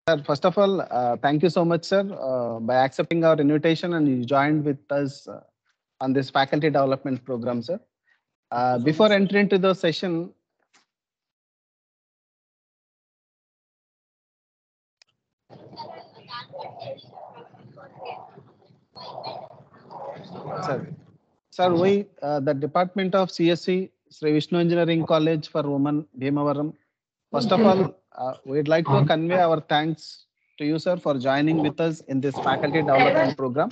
Sir, first of all, thank you so much, sir, by accepting our invitation and you joined with us on this faculty development program, sir. Before entering into the session, sir, we, the Department of CSC, Sri Vishnu Engineering College for Women, Bhimavaram. First of all, we'd like to convey our thanks to you, sir, for joining with us in this faculty development program.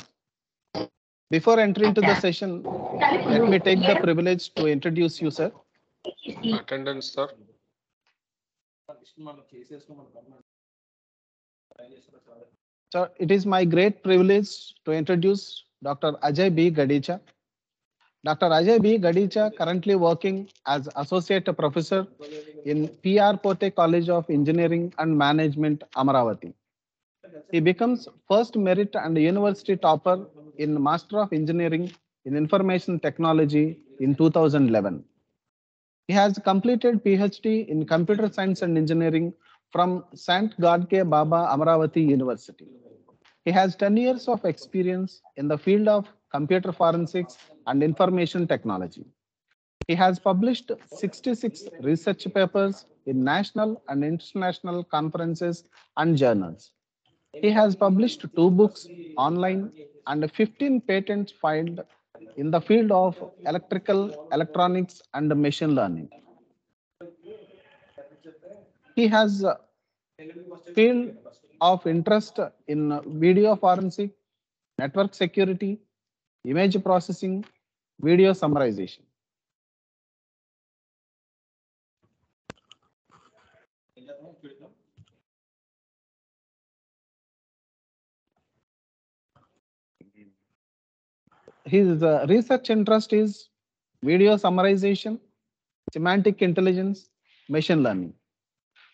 Before entering into the session, let me take the privilege to introduce you, sir. Attendance, sir. So it is my great privilege to introduce Dr. DrAjayBGadicha. Dr. DrAjayBGadicha currently working as Associate Professor in PR Pote College of Engineering and Management, Amaravati. He becomes first merit and university topper in Master of Engineering in Information Technology in 2011. He has completed PhD in Computer Science and Engineering from Sant Gadke Baba Amaravati University. He has 10 years of experience in the field of computer forensics and information technology. He has published 66 research papers in national and international conferences and journals. He has published 2 books online and 15 patents filed in the field of electrical, electronics, and machine learning. He has a field of interest in video forensic, network security, image processing, video summarization. His research interest is video summarization, semantic intelligence, machine learning.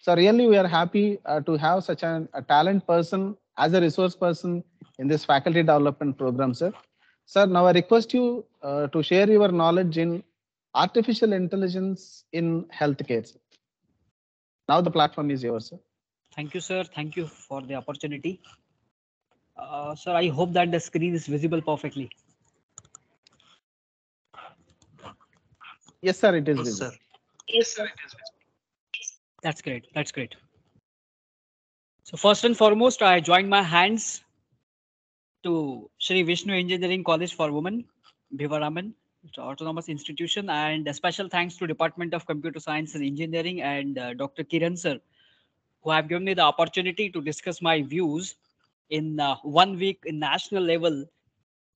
So really, we are happy to have such a talent person as a resource person in this faculty development program, sir. Sir, now I request you to share your knowledge in artificial intelligence in healthcare. Sir. Now the platform is yours, sir. Thank you, sir. Thank you for the opportunity. Sir, I hope that the screen is visible perfectly. Yes, sir, it is visible. Yes, sir, it is visible. That's great. That's great. So first and foremost, I join my hands to Sri Vishnu Engineering College for Women, Bhimavaram, autonomous institution, and a special thanks to Department of Computer Science and Engineering and Dr. Kiran sir, who have given me the opportunity to discuss my views in 1 week in national level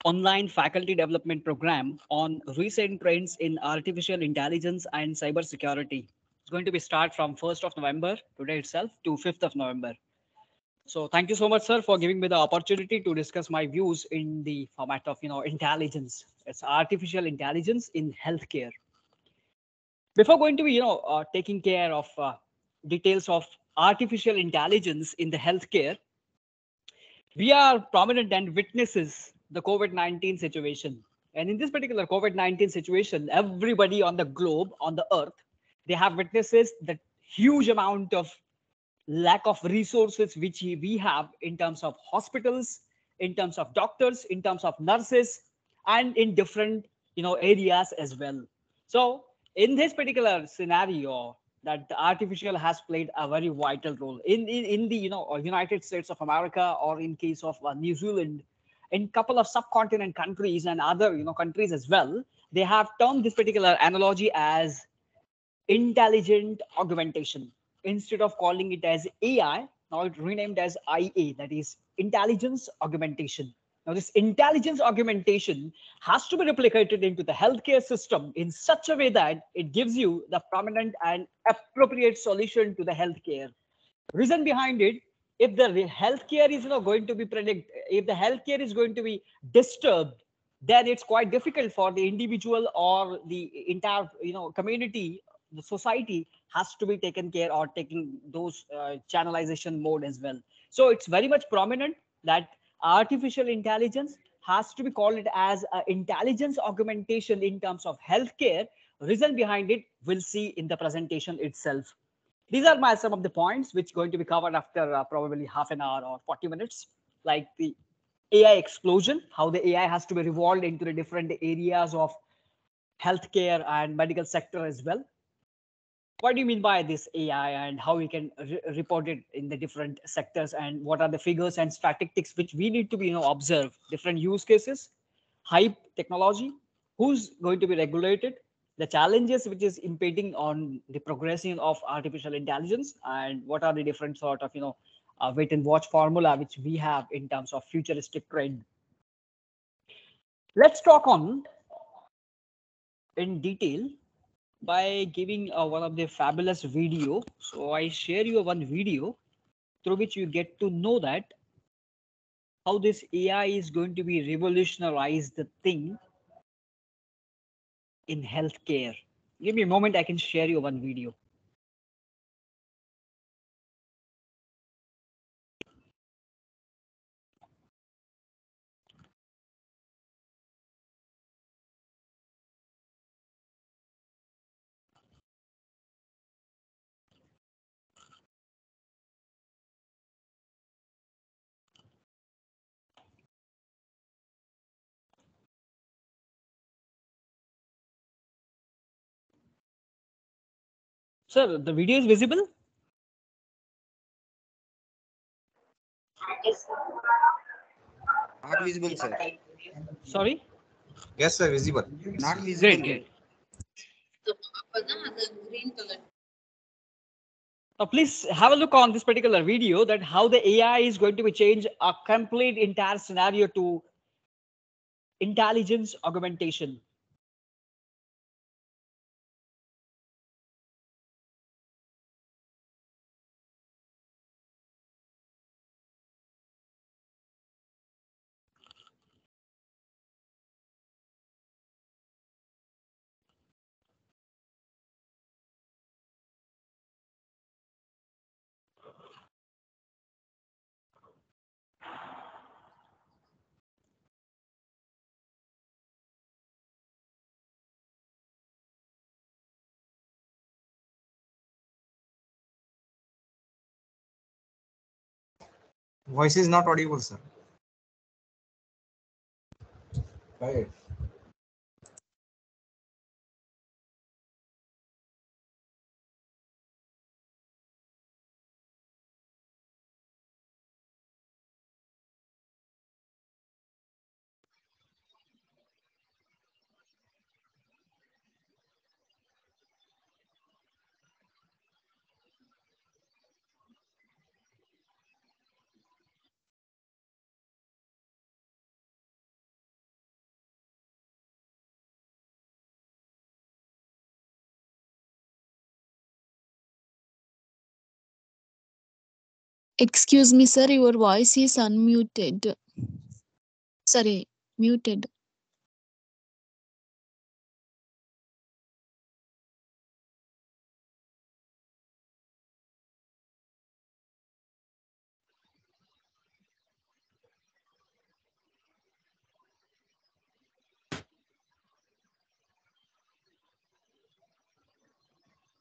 online faculty development program on recent trends in artificial intelligence and cyber security. It's going to be start from 1st of November today itself to 5th of November. So thank you so much, sir, for giving me the opportunity to discuss my views in the format of intelligence. It's artificial intelligence in healthcare. Before going to be taking care of details of artificial intelligence in the healthcare, we are prominent and witnesses the COVID-19 situation. And in this particular COVID-19 situation, everybody on the globe, on the earth, they have witnesses the huge amount of lack of resources which we have in terms of hospitals, in terms of doctors, in terms of nurses, and in different areas as well. So in this particular scenario, that the artificial has played a very vital role in the United States of America, or in case of New Zealand, in couple of subcontinent countries and other countries as well. They have termed this particular analogy as intelligent augmentation. Instead of calling it as AI, now it's renamed as IA, that is intelligence augmentation. Now, this intelligence augmentation has to be replicated into the healthcare system in such a way that it gives you the prominent and appropriate solution to the healthcare. Reason behind it, if the healthcare is going to be if the healthcare is going to be disturbed, then it's quite difficult for the individual or the entire community, the society has to be taken care or taking those channelization mode as well. So it's very much prominent that artificial intelligence has to be called as intelligence augmentation in terms of healthcare. Reason behind it we'll see in the presentation itself. These are my some of the points which going to be covered after probably half an hour or 40 minutes, like the AI explosion, how the AI has to be revolved into the different areas of healthcare and medical sector as well. What do you mean by this AI and how we can report it in the different sectors, and what are the figures and statistics which we need to be observe, different use cases, hype technology, who's going to be regulated, the challenges which is impeding on the progression of artificial intelligence, and what are the different sort of wait and watch formula which we have in terms of futuristic trend. Let's talk on in detail by giving one of the fabulous video. So I share you one video through which you get to know that how this AI is going to be revolutionize the thing in healthcare. Give me a moment, I can share you one video. Sir, the video is visible? Not visible, sir. Sorry? Yes, sir, visible. Not visible. Great. Now, please have a look on this particular video that how the AI is going to be change a complete entire scenario to intelligence augmentation. Voice is not audible, sir. Right. Excuse me, sir, your voice is unmuted. Sorry, muted.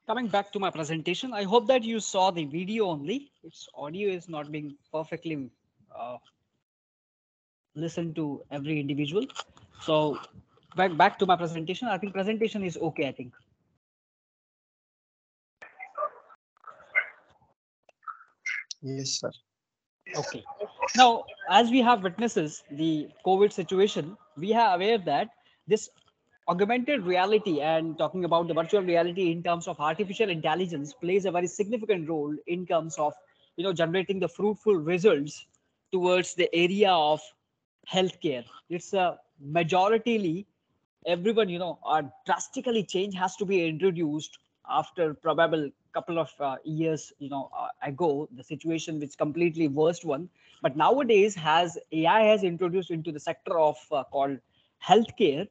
Coming back to my presentation, I hope that you saw the video only. Its audio is not being perfectly listened to every individual. So back to my presentation. I think presentation is okay, I think. Yes, sir. Okay. Now, as we have witnesses the COVID situation, we are aware that this augmented reality and talking about the virtual reality in terms of artificial intelligence plays a very significant role in terms of generating the fruitful results towards the area of healthcare. It's a majoritarily everyone drastically change has to be introduced after probable couple of years ago, the situation which completely worst one, but nowadays has AI has introduced into the sector of called healthcare,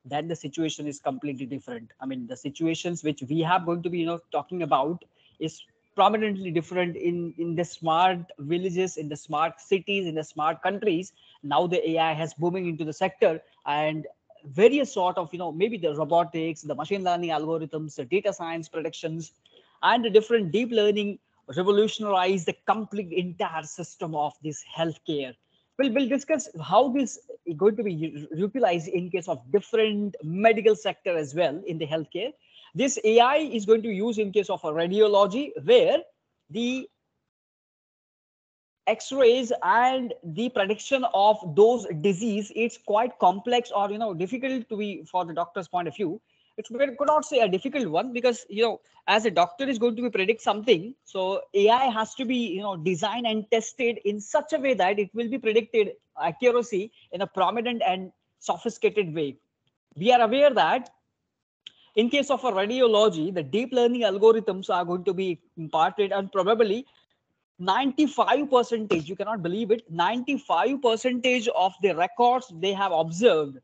then the situation is completely different. I mean, the situations which we have going to be talking about is prominently different in the smart villages, in the smart cities, in the smart countries. Now the AI has booming into the sector, and various sort of maybe the robotics, the machine learning algorithms, the data science predictions, and the different deep learning revolutionize the complete entire system of this healthcare. We'll discuss how this is going to be utilized in case of different medical sector as well in the healthcare. This AI is going to be used in case of a radiology, where the x-rays and the prediction of those disease, it's quite complex or difficult to be for the doctor's point of view. It's could not say a difficult one, because as a doctor is going to be predict something, so AI has to be designed and tested in such a way that it will be predicted accuracy in a prominent and sophisticated way. We are aware that in case of a radiology, the deep learning algorithms are going to be imparted, and probably 95%, you cannot believe it, 95% of the records they have observed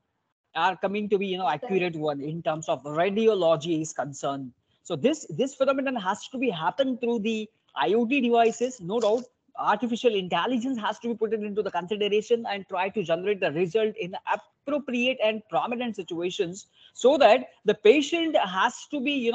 are coming to be accurate one in terms of radiology is concerned. So this phenomenon has to be happen through the IoT devices, no doubt. Artificial intelligence has to be put into the consideration and try to generate the result in appropriate and prominent situations, so that the patient has to be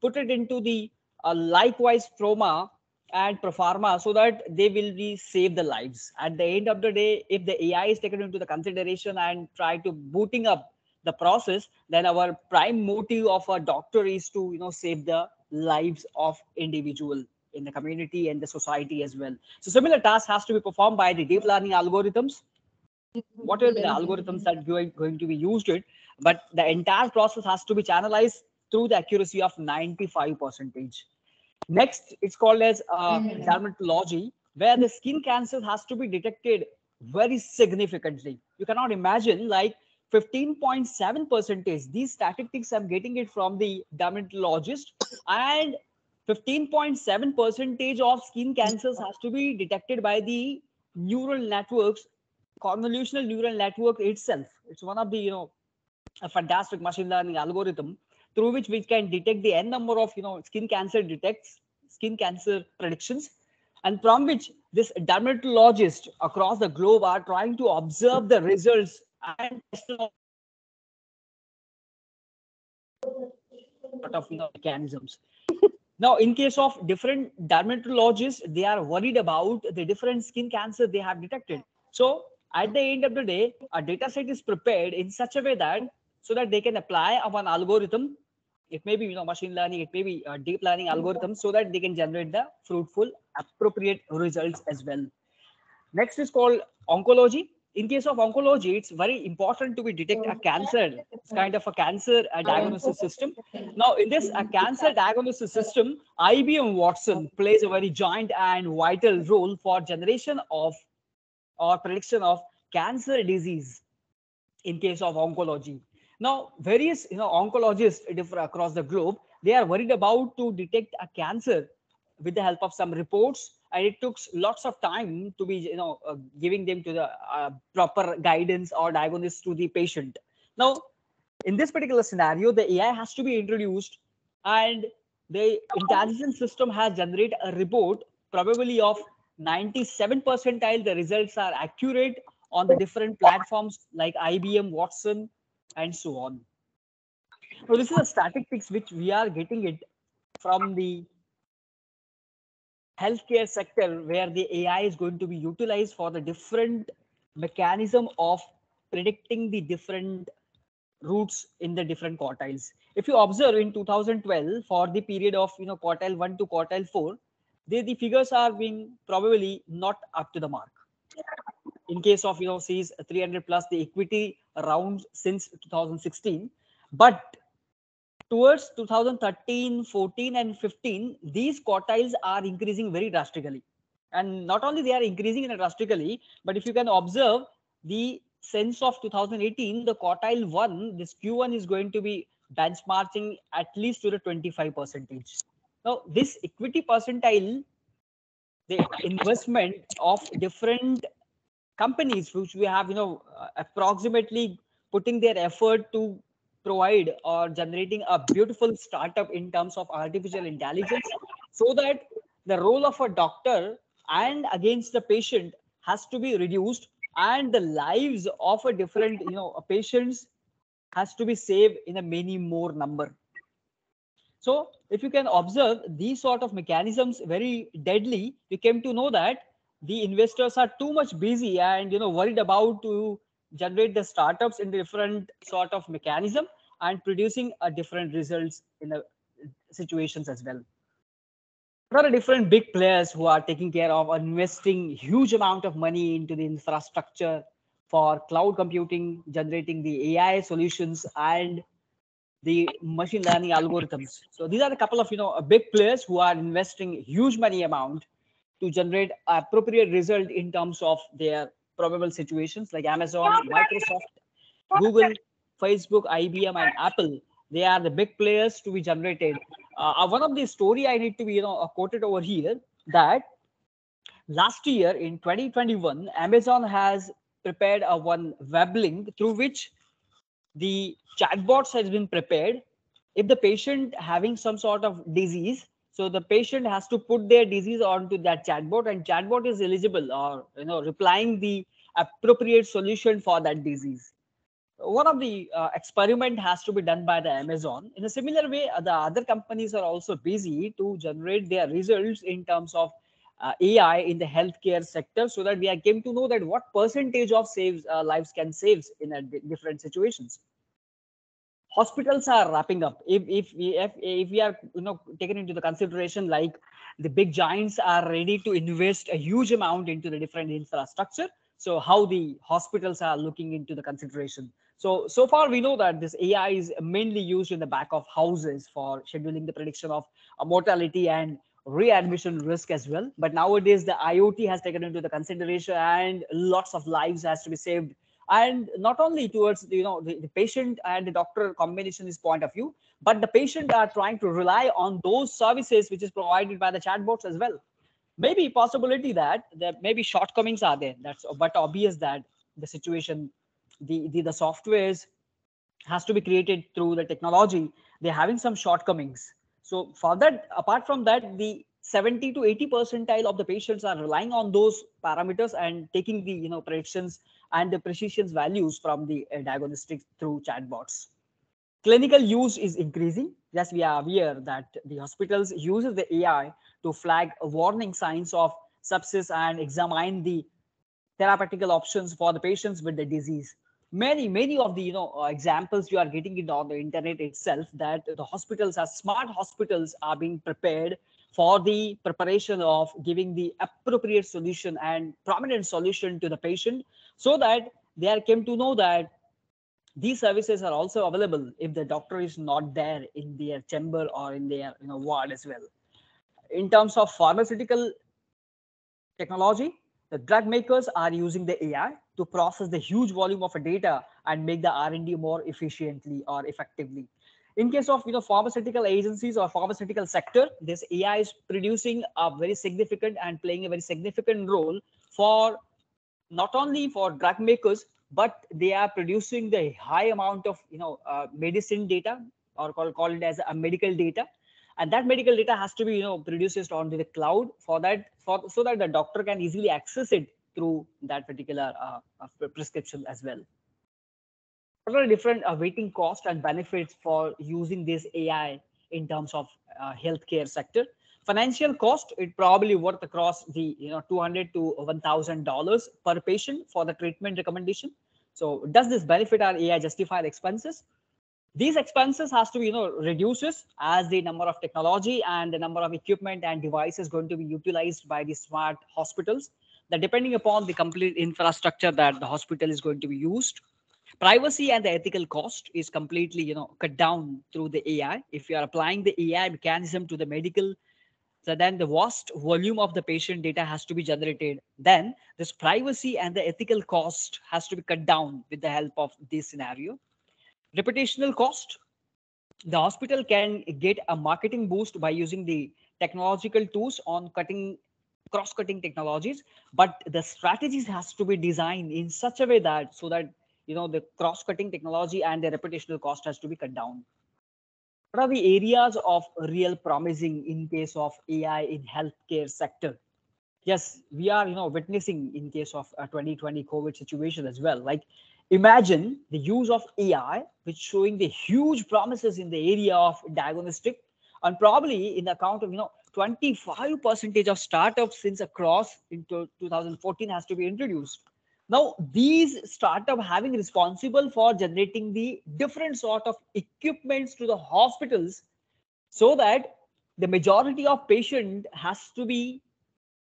put it into the likewise trauma and pro forma, so that they will be save the lives. At the end of the day, if the AI is taken into the consideration and try to booting up the process, then our prime motive of a doctor is to save the lives of individual in the community and the society as well. So similar task has to be performed by the deep learning algorithms. What will be the algorithms that going to be used it, but the entire process has to be channelized through the accuracy of 95%. Next, it's called as dermatology, where the skin cancer has to be detected very significantly. You cannot imagine, like 15.7%. These statistics I'm getting it from the dermatologist, and 15.7% of skin cancers has to be detected by the neural networks, convolutional neural network itself. It's one of the a fantastic machine learning algorithm through which we can detect the n number of skin cancer predictions, and from which this dermatologists across the globe are trying to observe the results and test of mechanisms. Now, in case of different dermatologists, they are worried about the different skin cancer they have detected. So at the end of the day, a data set is prepared in such a way that so that they can apply of an algorithm. It may be machine learning, it may be a deep learning algorithm, so that they can generate the fruitful, appropriate results as well. Next is called oncology. In case of oncology, it's very important to be detect a cancer. It's kind of a cancer diagnosis system. Now, in this cancer diagnosis system, IBM Watson plays a very giant and vital role for generation of or prediction of cancer disease in case of oncology. Now, various oncologists differ across the globe. They are worried about to detect a cancer with the help of some reports, and it took lots of time to be giving them to the proper guidance or diagnosis to the patient. Now, in this particular scenario, the AI has to be introduced, and the intelligence system has generated a report probably of 97 percentile. The results are accurate on the different platforms like IBM Watson and so on. So this is a statistics which we are getting it from the healthcare sector, where the AI is going to be utilized for the different mechanism of predicting the different routes in the different quartiles. If you observe in 2012, for the period of quartile 1 to quartile 4, the figures are being probably not up to the mark. In case of sees 300 plus the equity rounds since 2016, but towards 2013, 14 and 15, these quartiles are increasing very drastically. And not only they are increasing drastically, but if you can observe the sense of 2018, the quartile 1, this Q1 is going to be benchmarking at least to the 25%. Now, this equity percentile, the investment of different companies which we have approximately putting their effort to provide or generating a beautiful startup in terms of artificial intelligence, so that the role of a doctor and against the patient has to be reduced, and the lives of a different patients has to be saved in a many more number. So if you can observe these sort of mechanisms very deadly, you came to know that the investors are too much busy and worried about to generate the startups in different sort of mechanism and producing a different results in the situations as well. What are the different big players who are taking care of investing huge amount of money into the infrastructure for cloud computing, generating the AI solutions and the machine learning algorithms? So these are a couple of big players who are investing huge money amount to generate appropriate result in terms of their probable situations, like Amazon, Microsoft, Google, Facebook, IBM, and Apple. They are the big players to be generated. One of the story I need to be quoted over here, that last year in 2021, Amazon has prepared a one web link through which the chatbots has been prepared. If the patient having some sort of disease, so the patient has to put their disease onto that chatbot, and chatbot is eligible or replying the appropriate solution for that disease. One of the experiment has to be done by the Amazon. In a similar way, the other companies are also busy to generate their results in terms of AI in the healthcare sector, so that we came to know that what percentage of saves lives can saves in different situations. Hospitals are wrapping up. If we are taken into the consideration, like the big giants are ready to invest a huge amount into the different infrastructure, so how the hospitals are looking into the consideration. So far we know that this AI is mainly used in the back of houses for scheduling the prediction of mortality and readmission risk as well. But nowadays the IoT has taken into the consideration and lots of lives has to be saved, and not only towards the patient and the doctor combination is point of view, but the patient are trying to rely on those services which is provided by the chatbots as well. Maybe possibility that there maybe shortcomings are there, that's but obvious that the situation, the softwares has to be created through the technology, they're having some shortcomings. So for that, apart from that, the 70 to 80 percentile of the patients are relying on those parameters and taking the predictions and the precision values from the diagnostics through chatbots. Clinical use is increasing. Yes, we are aware that the hospitals uses the AI to flag warning signs of sepsis and examine the therapeutical options for the patients with the disease. Many of the examples you are getting it on the internet itself, that the hospitals, are smart hospitals, are being prepared for the preparation of giving the appropriate solution and prominent solution to the patient, so that they are came to know that these services are also available if the doctor is not there in their chamber or in their ward as well. In terms of pharmaceutical technology, the drug makers are using the AI to process the huge volume of data and make the R&D more efficiently or effectively. In case of pharmaceutical agencies or pharmaceutical sector, this AI is producing a very significant and playing a very significant role for not only for drug makers, but they are producing the high amount of medicine data, or call it as a medical data, and that medical data has to be produced onto the cloud so that the doctor can easily access it through that particular prescription as well. What are the different waiting cost and benefits for using this AI in terms of healthcare sector? Financial cost, it probably worth across the $200 to $1,000 per patient for the treatment recommendation. So does this benefit our AI justify the expenses? These expenses has to be reduces as the number of technology and the number of equipment and devices going to be utilized by the smart hospitals, that depending upon the complete infrastructure that the hospital is going to be used. Privacy and the ethical cost is completely cut down through the AI. If you are applying the AI mechanism to the medical, so then the vast volume of the patient data has to be generated. Then this privacy and the ethical cost has to be cut down with the help of this scenario. Reputational cost, the hospital can get a marketing boost by using the technological tools on cross-cutting technologies, but the strategies has to be designed in such a way that so that the cross-cutting technology and the reputational cost has to be cut down. What are the areas of real promising in case of AI in healthcare sector? Yes, we are witnessing in case of 2020 COVID situation as well. Like imagine the use of AI, which showing the huge promises in the area of diagnostic and probably in the account of 25% of startups since across into 2014 has to be introduced. Now these startup having responsible for generating the different sort of equipments to the hospitals, so that the majority of patient has to be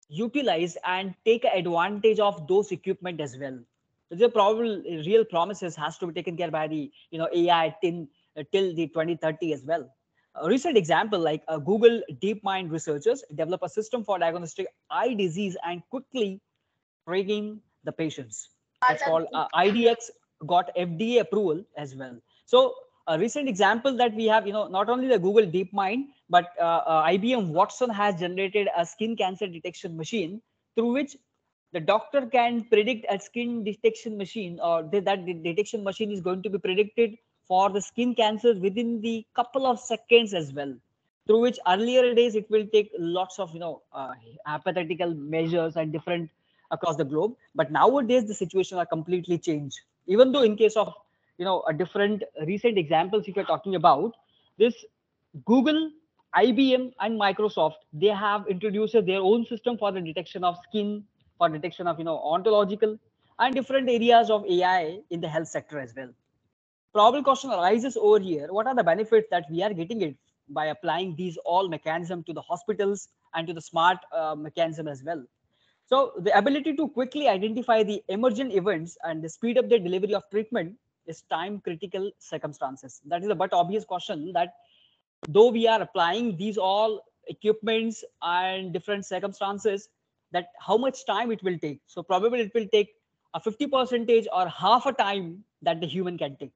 utilized and take advantage of those equipment as well. So the probable real promises has to be taken care by the AI till the 2030 as well. A recent example, like Google DeepMind researchers develop a system for diagnostic eye disease and quickly triggering the patients. That's called IDX, got FDA approval as well. So a recent example that we have, not only the Google DeepMind, but IBM Watson has generated a skin cancer detection machine through which the doctor can predict a skin detection machine, or that the detection machine is going to be predicted for the skin cancers within the couple of seconds as well. Through which earlier days it will take lots of hypothetical measures and different across the globe, but nowadays the situation are completely changed. Even though in case of a different recent examples, if you're talking about this, Google, IBM and Microsoft, they have introduced their own system for the detection of skin, for detection of ontological and different areas of AI in the health sector as well. Probable question arises over here: what are the benefits that we are getting it by applying these all mechanism to the hospitals and to the smart mechanism as well? So the ability to quickly identify the emergent events and the speed up the delivery of treatment is time critical circumstances. That is a but obvious question, that though we are applying these all equipments and different circumstances, that how much time it will take. So probably it will take a 50% or half a time that the human can take.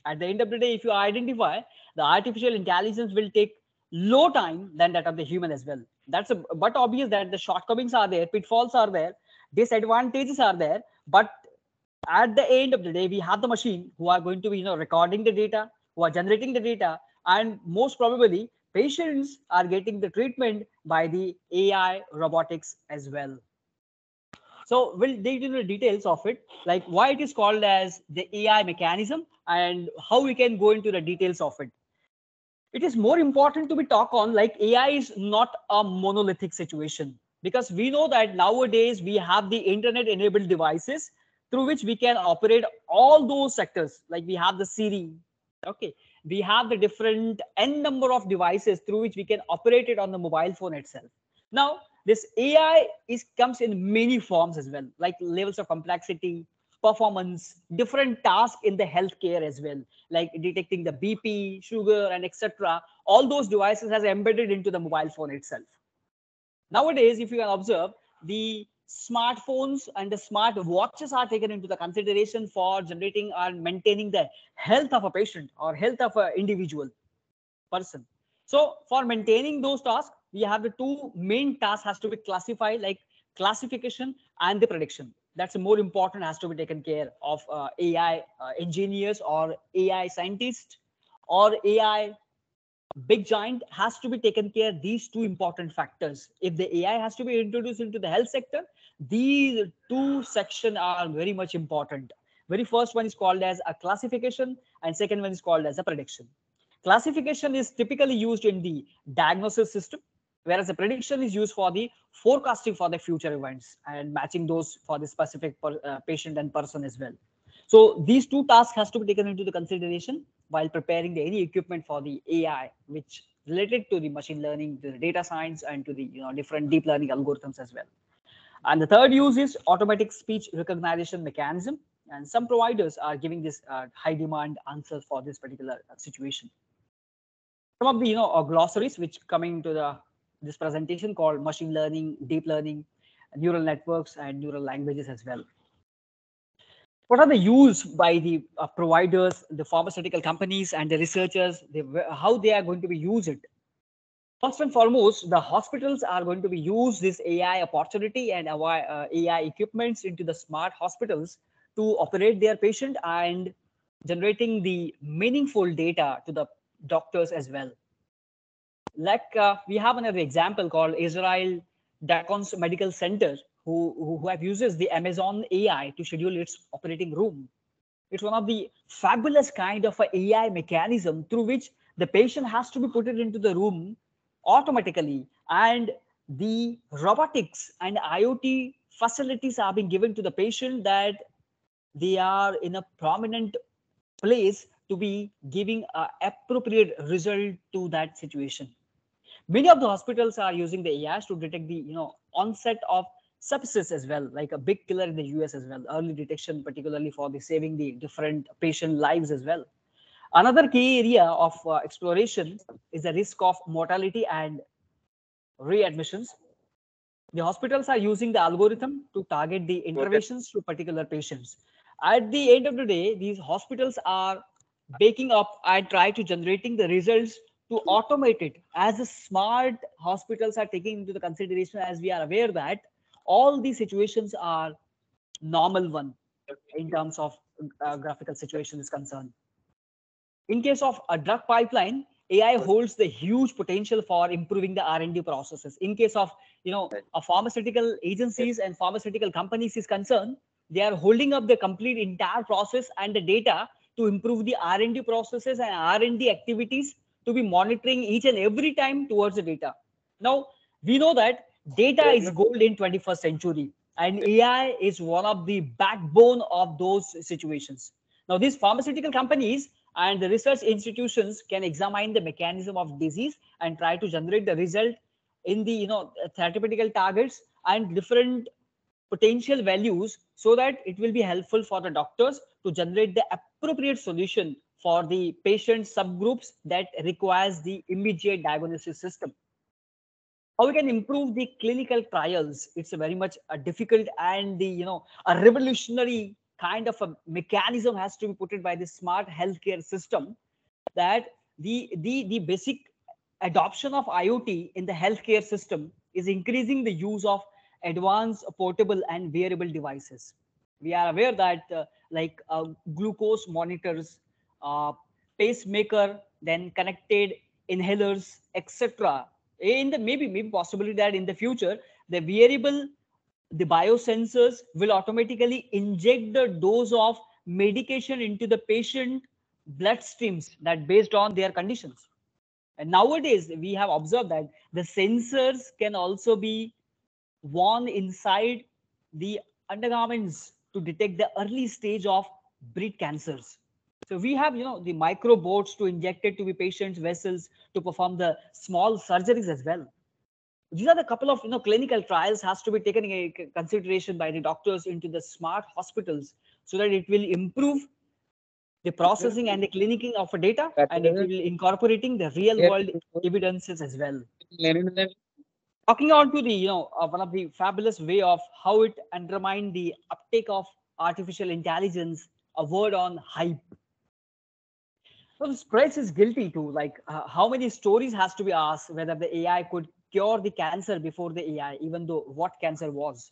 At the end of the day, if you identify, the artificial intelligence will take low time than that of the human as well. That's a but obvious that the shortcomings are there, pitfalls are there, disadvantages are there, but at the end of the day, we have the machine who are going to be recording the data, who are generating the data, and most probably patients are getting the treatment by the AI robotics as well. So we'll dig into the details of it, like why it is called as the AI mechanism and how we can go into the details of it. It is more important to be talk on, like AI is not a monolithic situation, because we know that nowadays we have the internet enabled devices through which we can operate all those sectors. Like we have the Siri, okay, we have the different n number of devices through which we can operate it on the mobile phone itself. Now this AI comes in many forms as well, like levels of complexity, performance, different tasks in the healthcare as well, like detecting the BP, sugar, and etc. All those devices has embedded into the mobile phone itself. Nowadays, if you can observe, the smartphones and the smart watches are taken into the consideration for generating and maintaining the health of a patient or health of an individual person. So for maintaining those tasks, we have the two main tasks has to be classified, like classification and the prediction. That's more important, has to be taken care of AI engineers or AI scientists or AI big giant has to be taken care of these two important factors. If the AI has to be introduced into the health sector, these two sections are very much important. Very first one is called as a classification and second one is called as a prediction. Classification is typically used in the diagnosis system, whereas the prediction is used for the forecasting for the future events and matching those for the specific patient and person as well. So these two tasks has to be taken into the consideration while preparing any equipment for the AI, which related to the machine learning, to the data science, and to the different deep learning algorithms as well. And the third use is automatic speech recognition mechanism, and some providers are giving this high demand answers for this particular situation. Some of the glossaries which coming to this presentation called machine learning, deep learning, neural networks, and neural languages as well. What are the use by the providers, the pharmaceutical companies, and the researchers? How they are going to be use it? First and foremost, the hospitals are going to be use this AI opportunity and AI equipments into the smart hospitals to operate their patient and generating the meaningful data to the doctors as well. Like we have another example called Israel Dacon's Medical Center, who have uses the Amazon AI to schedule its operating room. It's one of the fabulous kind of a AI mechanism through which the patient has to be put it into the room automatically, and the robotics and IoT facilities are being given to the patient, that they are in a prominent place to be giving a appropriate result to that situation. Many of the hospitals are using the AIs to detect the onset of sepsis as well, like a big killer in the US as well, early detection, particularly for the saving the different patient lives as well. Another key area of exploration is the risk of mortality and readmissions. The hospitals are using the algorithm to target the interventions to particular patients. At the end of the day, these hospitals are baking up and try to generating the results to automate it. As the smart hospitals are taking into the consideration, as we are aware that all these situations are normal one in terms of graphical situation is concerned. In case of a drug pipeline, AI holds the huge potential for improving the R&D processes. In case of a pharmaceutical agencies and pharmaceutical companies is concerned, they are holding up the complete entire process and the data to improve the R&D processes and R&D activities, to be monitoring each and every time towards the data. Now we know that data is gold in 21st century, and AI is one of the backbone of those situations. Now these pharmaceutical companies and the research institutions can examine the mechanism of disease and try to generate the result in the therapeutic targets and different potential values, so that it will be helpful for the doctors to generate the appropriate solution for the patient subgroups that requires the immediate diagnosis system. How we can improve the clinical trials? It's a very much a difficult and the a revolutionary kind of a mechanism has to be put in by the smart healthcare system, that the basic adoption of IoT in the healthcare system is increasing the use of advanced portable and wearable devices. We are aware that like glucose monitors, pacemaker, then connected inhalers, etc. In the maybe possibility that in the future the wearable, the biosensors will automatically inject the dose of medication into the patient bloodstreams, that based on their conditions. And nowadays we have observed that the sensors can also be worn inside the undergarments to detect the early stage of breast cancers. So we have the microbots to inject it to the patient's vessels to perform the small surgeries as well. These are the couple of clinical trials has to be taken in consideration by the doctors into the smart hospitals, so that it will improve the processing and the clinicking of data, and it will incorporating the real world evidences as well. Talking on to the one of the fabulous way of how it undermined the uptake of artificial intelligence, a word on hype. So the press is guilty too. Like how many stories has to be asked whether the AI could cure the cancer before the AI, even though what cancer was.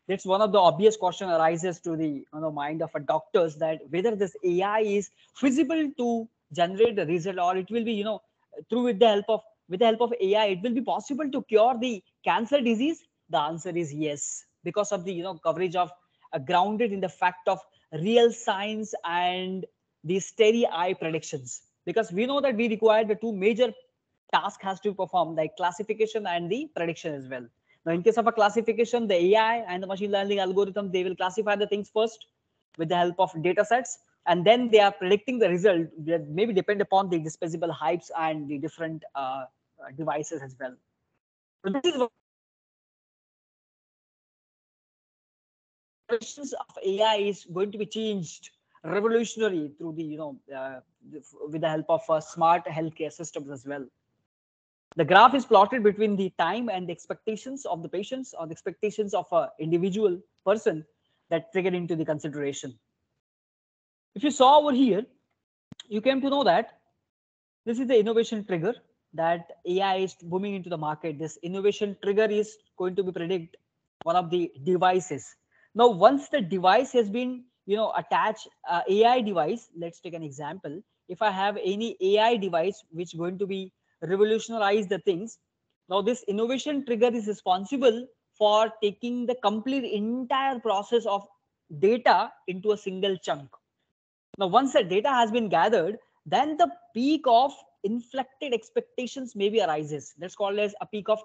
That's one of the obvious question arises to the mind of a doctors, that whether this AI is feasible to generate the result, or it will be through with the help of AI it will be possible to cure the cancer disease. The answer is yes, because of the coverage of grounded in the fact of real science and the steady eye predictions. Because we know that we require the two major tasks has to perform, like classification and the prediction as well. Now, in case of a classification, the AI and the machine learning algorithm, they will classify the things first with the help of data sets, and then they are predicting the result that maybe depend upon the disposable hypes and the different devices as well. So this is what of AI is going to be changed, revolutionary through the with the help of smart healthcare systems as well. The graph is plotted between the time and the expectations of the patients, or the expectations of an individual person that triggered into the consideration. If you saw over here, you came to know that this is the innovation trigger, that AI is booming into the market. This innovation trigger is going to be predict one of the devices. Now, once the device has been attached, AI device, let's take an example. If I have any AI device which is going to be revolutionize the things, now this innovation trigger is responsible for taking the complete entire process of data into a single chunk. Now once the data has been gathered, then the peak of inflected expectations maybe arises. That's called as a peak of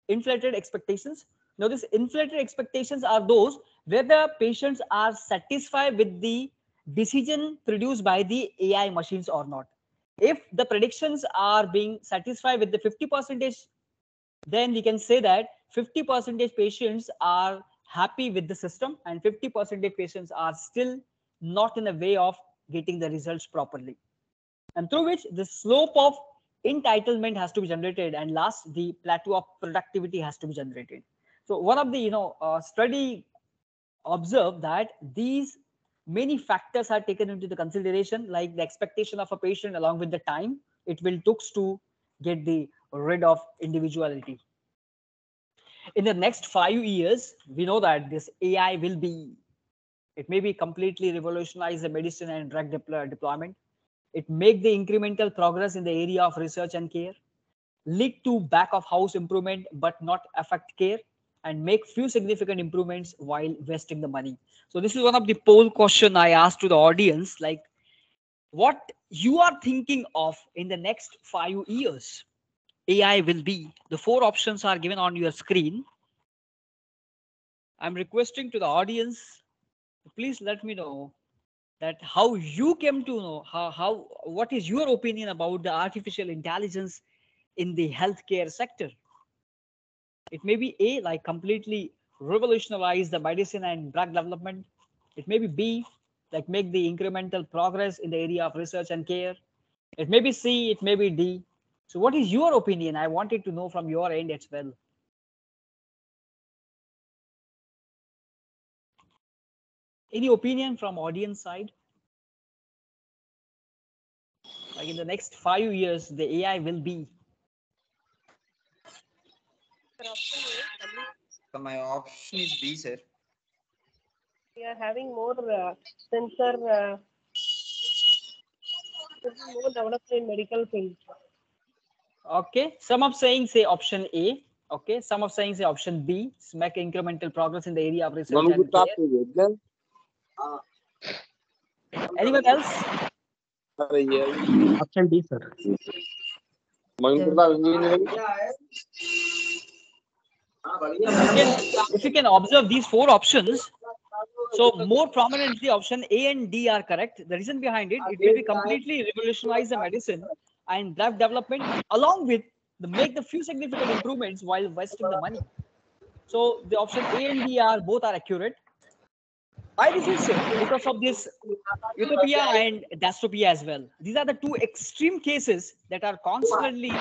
inflated expectations. Now, these inflated expectations are those where the patients are satisfied with the decision produced by the AI machines or not. If the predictions are being satisfied with the 50%, then we can say that 50% patients are happy with the system and 50% patients are still not in a way of getting the results properly, and through which the slope of entitlement has to be generated, and last the plateau of productivity has to be generated. So one of the study observed that these many factors are taken into the consideration, like the expectation of a patient along with the time it will took to get the rid of individuality. In the next 5 years, we know that this AI will be, it may be completely revolutionize the medicine and drug deployment. It make the incremental progress in the area of research and care, lead to back of house improvement but not affect care, and make few significant improvements while wasting the money. So this is one of the poll question I asked to the audience, like what you are thinking of in the next 5 years AI will be. The 4 options are given on your screen. I'm requesting to the audience, please let me know that how you came to know, what is your opinion about the artificial intelligence in the healthcare sector. It may be A, like completely revolutionize the medicine and drug development. It may be B, like make the incremental progress in the area of research and care. It may be C, it may be D. So what is your opinion? I wanted to know from your end as well. Any opinion from audience side? Like in the next 5 years, the AI will be. So my option is B, sir. We are having more sensor, more developed in medical field. Okay, some of saying say option A. Okay, some of saying say option B. Make incremental progress in the area of research and care. Anyone else? Option D, sir. If you can observe these 4 options, so more prominently option A and D are correct. The reason behind it, it will be completely revolutionize the medicine and drug development along with make the few significant improvements while wasting the money. So the option A and D are both are accurate. Why this is so? Because of this utopia and dystopia as well. These are the 2 extreme cases that are constantly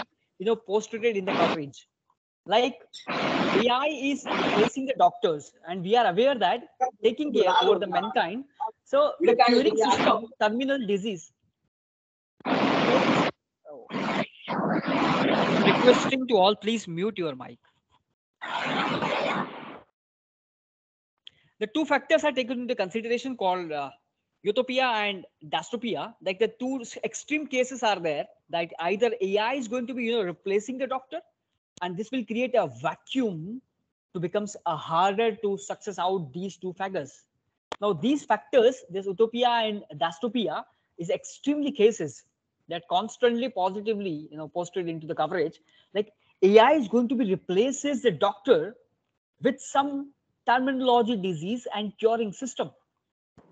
postulated in the coverage. Like AI is replacing the doctors, and we are aware that taking care over the mankind. So the curing system, terminal disease. Requesting to all, please mute your mic. The 2 factors are taken into consideration called utopia and dystopia. Like the 2 extreme cases are there, that either AI is going to be replacing the doctor, and this will create a vacuum to becomes harder to success out these 2 factors. Now these factors, this utopia and dystopia, is extremely cases that constantly positively posted into the coverage. Like AI is going to be replaces the doctor with some terminology disease and curing system.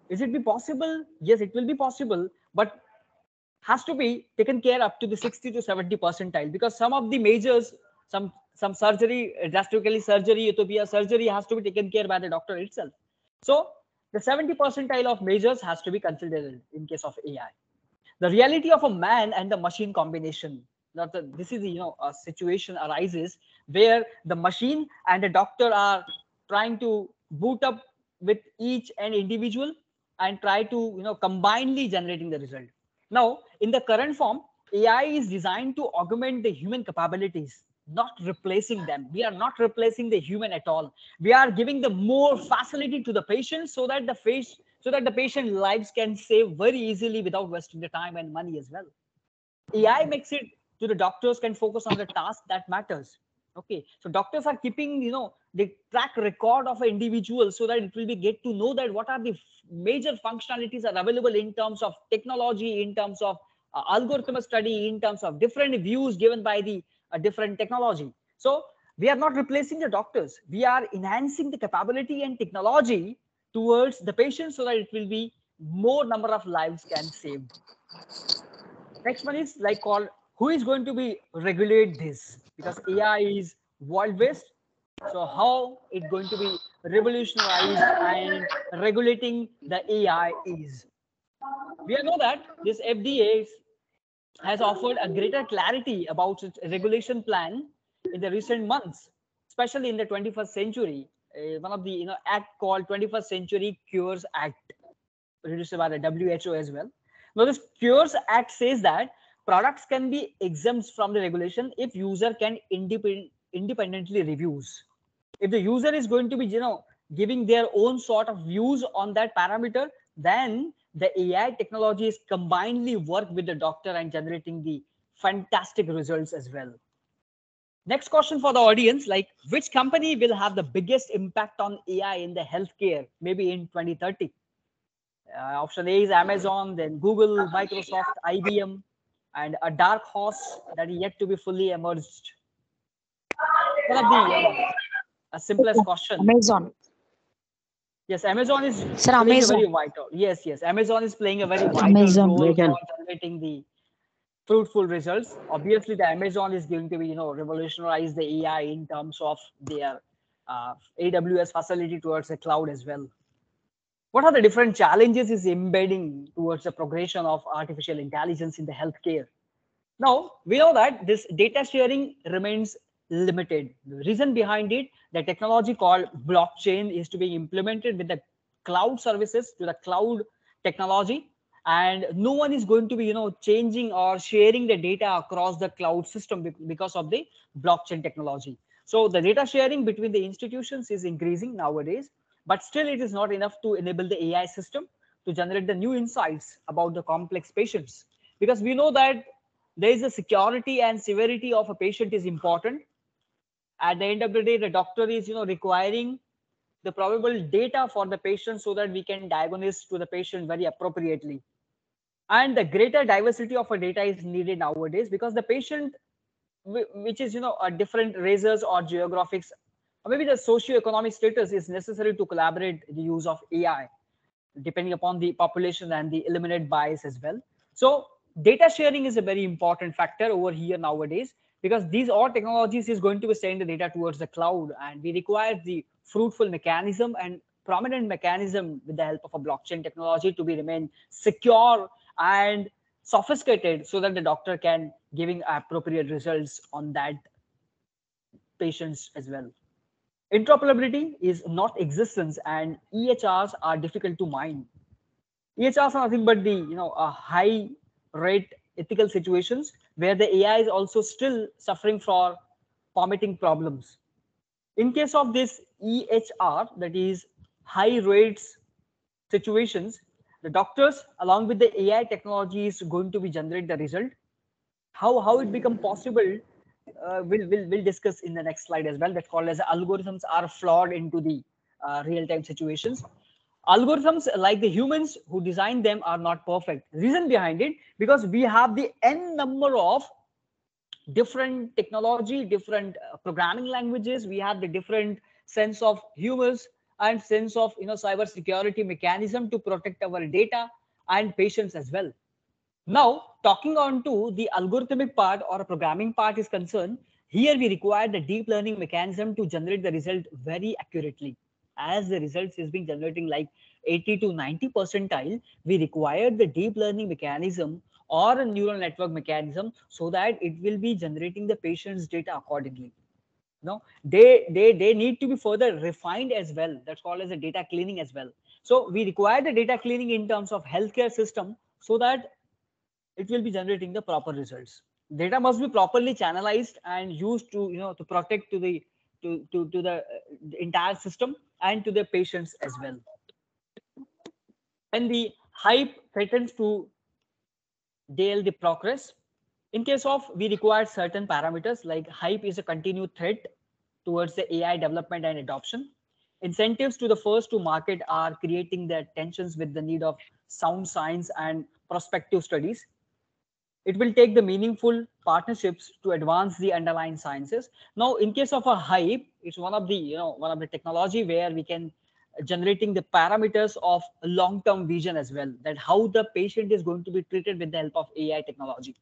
Is it be possible? Yes, it will be possible, but has to be taken care up to the 60 to 70 percentile, because some of the measures, some surgery, drastically surgery, utopia surgery has to be taken care by the doctor itself. So the 70 percentile of measures has to be considered in case of AI. The reality of a man and the machine combination. This is a situation arises where the machine and the doctor are trying to boot up with each and individual and try to combinedly generating the result. Now in the current form, AI is designed to augment the human capabilities, not replacing them. We are not replacing the human at all. We are giving the more facility to the patient so that the patient lives can save very easily without wasting the time and money as well. AI makes it to the doctors can focus on the task that matters. Okay, so doctors are keeping the track record of an individual so that it will be get to know that what are the major functionalities are available in terms of technology, in terms of algorithm study in terms of different views given by the different technology. So we are not replacing the doctors. We are enhancing the capability and technology towards the patient so that it will be more number of lives can save. Next one is like called who is going to be regulate this, because AI is world based. So how it going to be revolutionized and regulating the AI is. We know that this FDA has offered a greater clarity about its regulation plan in the recent months, especially in the 21st century. One of the act called 21st Century Cures Act, produced by the WHO as well. Now, this Cures Act says that products can be exempt from the regulation if user can independently reviews. If the user is going to be, giving their own sort of views on that parameter, then the AI technologies combinedly work with the doctor and generating the fantastic results as well. Next question for the audience, like which company will have the biggest impact on AI in the healthcare, maybe in 2030? Option A is Amazon, then Google, Microsoft, IBM, and a dark horse that is yet to be fully emerged. One of the simplest question. Amazon. Yes, Amazon is Sir, playing Amazon. a very vital. Yes, Amazon is playing a very vital Amazon. role for generating the fruitful results. Obviously, the Amazon is going to be, revolutionize the AI in terms of their AWS facility towards the cloud as well. What are the different challenges is embedding towards the progression of artificial intelligence in the healthcare? Now, we know that this data sharing remains limited. The reason behind it, the technology called blockchain is to be implemented with the cloud services to the cloud technology, and no one is going to be, changing or sharing the data across the cloud system because of the blockchain technology. So the data sharing between the institutions is increasing nowadays, but still it is not enough to enable the AI system to generate the new insights about the complex patients, because we know that there is a security and severity of a patient is important. At the end of the day, the doctor is requiring the probable data for the patient so that we can diagnose to the patient very appropriately. And the greater diversity of a data is needed nowadays, because the patient, which is a different races or geographics, or maybe the socio-economic status, is necessary to collaborate the use of AI depending upon the population and the eliminate bias as well. So data sharing is a very important factor over here nowadays, because these all technologies is going to be sending the data towards the cloud, and we require the fruitful mechanism and prominent mechanism with the help of a blockchain technology to be remain secure and sophisticated so that the doctor can giving appropriate results on that patients as well. Interoperability is not existence, and EHRs are difficult to mine. EHRs are nothing but the a high rate ethical situations where the AI is also still suffering for permitting problems. In case of this EHR, that is high rates situations, the doctors along with the AI technology is going to be generate the result. How it become possible, we'll discuss in the next slide as well. That's called as algorithms are flawed into the real-time situations. Algorithms, like the humans who design them, are not perfect. Reason behind it, because we have the n number of different technology, different programming languages. We have the different sense of humors and sense of cyber security mechanism to protect our data and patients as well. Now, talking on to the algorithmic part or a programming part is concerned, here we require the deep learning mechanism to generate the result very accurately. As the results is being generating like 80 to 90 percentile, we require the deep learning mechanism or a neural network mechanism so that it will be generating the patient's data accordingly. They need to be further refined as well. That's called as a data cleaning as well. So we require the data cleaning in terms of healthcare system so that it will be generating the proper results. Data must be properly channelized and used to to protect to the entire system and to the patients as well. And the hype threatens to derail the progress. In case of we require certain parameters, like hype is a continued threat towards the AI development and adoption. Incentives to the first to market are creating the tensions with the need of sound science and prospective studies. It will take the meaningful partnerships to advance the underlying sciences. Now, in case of a hype, it's one of the one of the technology where we can generating the parameters of long-term vision as well. That how the patient is going to be treated with the help of AI technology.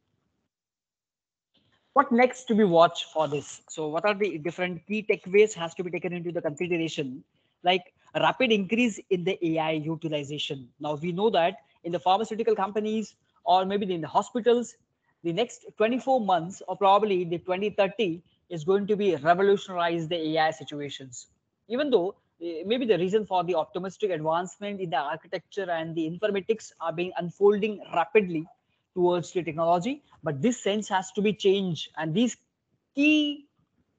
What next to be watched for this? So what are the different key takeaways has to be taken into the consideration? Like a rapid increase in the AI utilization. Now we know that in the pharmaceutical companies or maybe in the hospitals, the next 24 months or probably the 2030 is going to be revolutionize the AI situations. Even though maybe the reason for the optimistic advancement in the architecture and the informatics are being unfolding rapidly towards the technology, but this sense has to be changed, and these key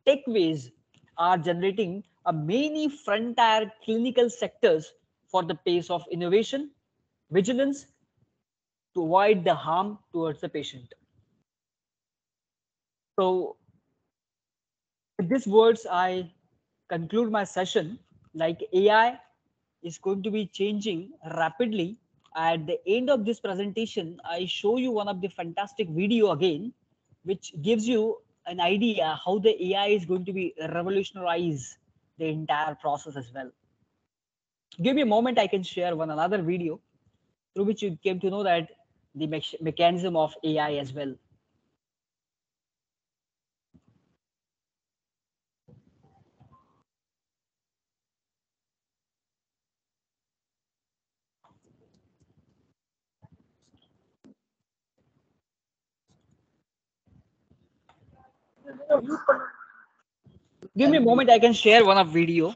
takeaways are generating a many frontier clinical sectors for the pace of innovation, vigilance to avoid the harm towards the patient. So with these words, I conclude my session. Like AI is going to be changing rapidly. At the end of this presentation, I show you one of the fantastic video again, which gives you an idea how the AI is going to be revolutionize the entire process as well. Give me a moment, I can share one another video through which you came to know that the mechanism of AI as well. Give me a moment, I can share one of video.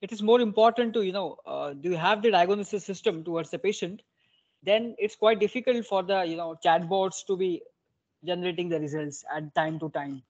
It is more important to do you have the diagnosis system towards the patient, then it's quite difficult for the chatbots to be generating the results at time to time.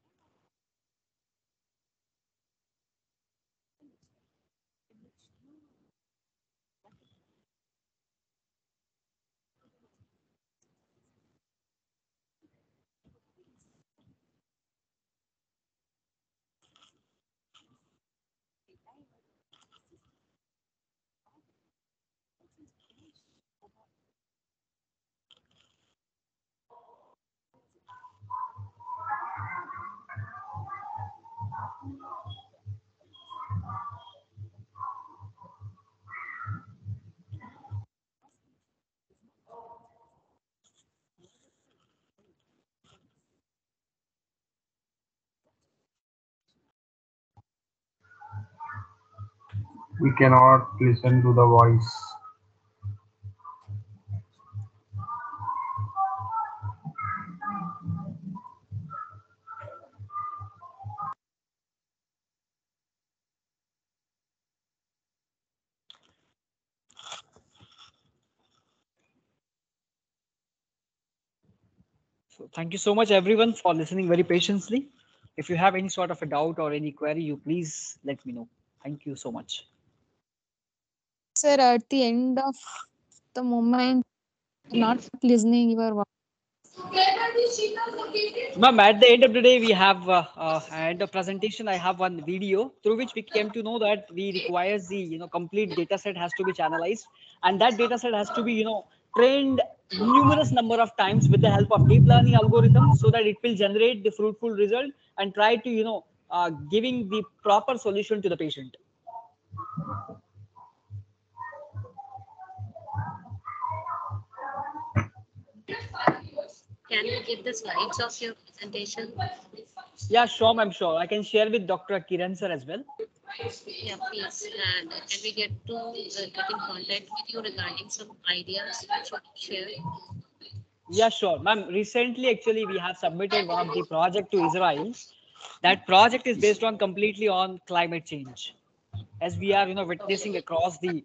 We cannot listen to the voice. So thank you so much everyone for listening very patiently. If you have any sort of a doubt or any query, you please let me know. Thank you so much. Sir, at the end of the moment, not listening your voice. Ma'am, at the end of the day, we have at the presentation, I have one video through which we came to know that we requires the complete data set has to be channelized, and that data set has to be trained numerous number of times with the help of deep learning algorithms, so that it will generate the fruitful result and try to giving the proper solution to the patient. Can you give the slides of your presentation? Yeah, sure, I'm sure. I can share with Dr. Kiran sir as well. Yeah, please. And can we get in contact with you regarding some ideas which you can share? Yeah, sure, ma'am. Recently, actually, we have submitted one of the project to Israel. That project is based on completely on climate change, as we are witnessing across the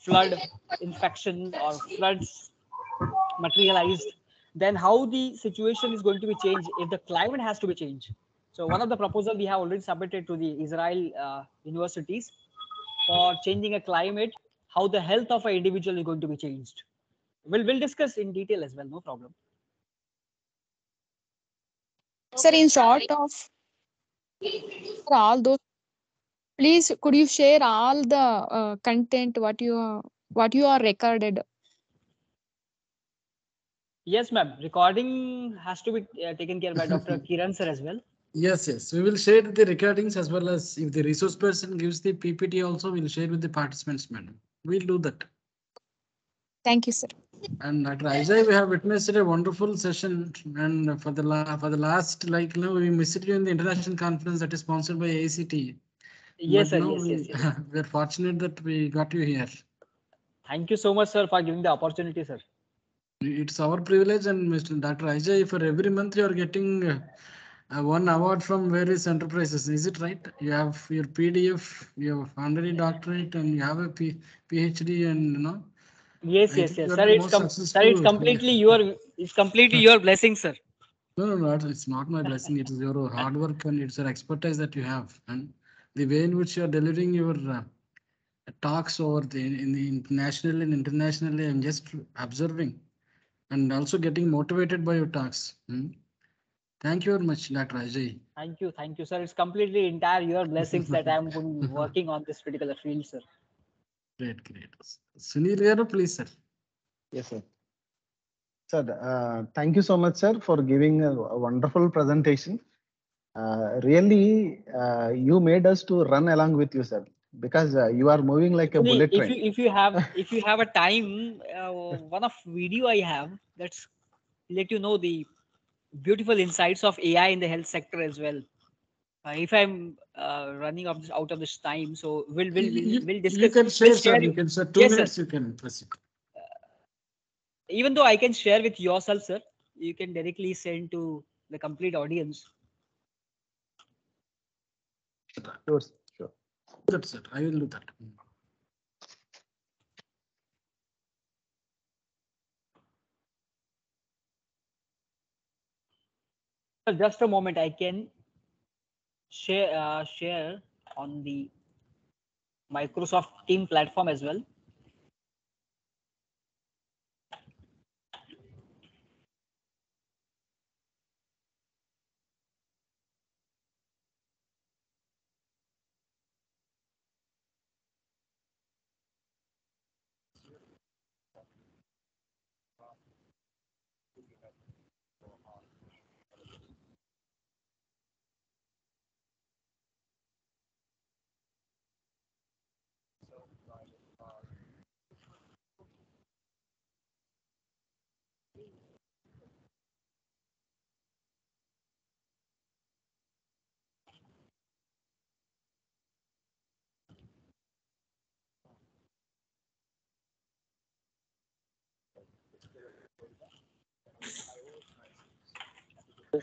flood infection or floods materialized, then how the situation is going to be changed if the climate has to be changed. So one of the proposal we have already submitted to the Israel universities for changing a climate, how the health of an individual is going to be changed. We'll discuss in detail as well, no problem. Sir, in short of all those, please could you share all the content what you are recorded? Yes, ma'am. Recording has to be taken care by Dr. Kiran sir as well. Yes, yes. We will share the recordings as well as if the resource person gives the PPT also, we'll share with the participants, madam. We'll do that. Thank you, sir. And at Ajay, we have witnessed a wonderful session. And for the last, like, we missed you in the international conference that is sponsored by ACT. Yes, but sir. Yes. we're fortunate that we got you here. Thank you so much, sir, for giving the opportunity, sir. It's our privilege, and Mr. Dr. Ajay, for every month you are getting one award from various enterprises. Is it right? You have your PDF, you have honorary doctorate, and you have a PhD, and Yes, sir. It's completely your blessing, sir. No, it's not my blessing. It is your hard work and it's your expertise that you have, and the way in which you are delivering your talks over in the international and internationally. I'm just observing and also getting motivated by your talks. Thank you very much, Dr. Ajay. Thank you, sir. It's completely entire your blessings that I'm working on this particular field, sir. Great. Sunil, please, sir. Yes, sir. Sir, thank you so much, sir, for giving a wonderful presentation. Really, you made us to run along with you, sir, because you are moving like a bullet train. If you have a time, one of video I have that's let you know the beautiful insights of AI in the health sector as well. If I'm running out of this time, so we'll discuss. You can share, sir. You can share 2 minutes. Sir. You can proceed. Even though I can share with yourself, sir, you can directly send to the complete audience. Sure. That's it. I will do that. Just a moment, I can share on the Microsoft Team platform as well.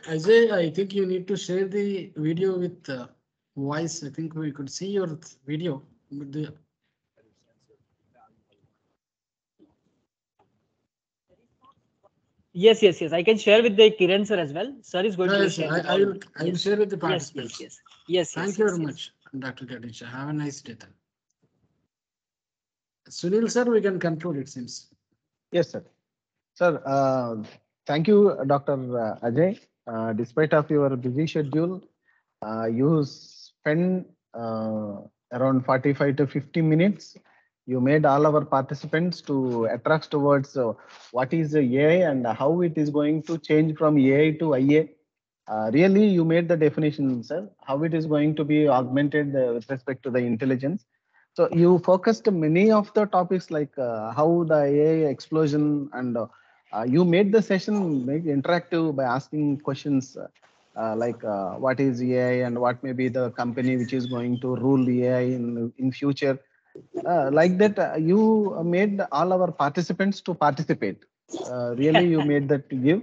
Ajay, I think you need to share the video with voice. I think we could see your video with the. Yes. I can share with the Kiran sir as well. Sir is going to share. I will share with the participants. Yes. Thank you very much, Dr. Gadicha. Have a nice day then. Sunil sir, we can conclude, it seems. Yes, sir. Sir, thank you, Dr. Ajay. Despite of your busy schedule, you spend around 45 to 50 minutes. You made all our participants to attract towards what is the AI and how it is going to change from AI to IA. Really, you made the definition, sir, how it is going to be augmented with respect to the intelligence. So you focused many of the topics like how the AI explosion, and you made the session interactive by asking questions like what is AI and what may be the company which is going to rule AI in future. Like that, you made all our participants to participate. Really, you made that to give.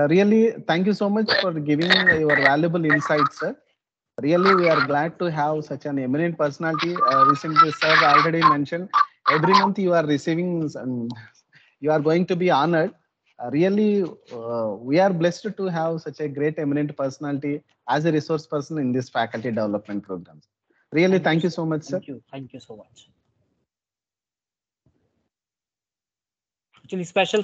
Really, thank you so much for giving your valuable insights, sir. Really, we are glad to have such an eminent personality. Recently, sir already mentioned every month you are receiving, you are going to be honored. Really, we are blessed to have such a great eminent personality as a resource person in this faculty development programs. Really, thank you so much, sir. Thank you so much. Actually, special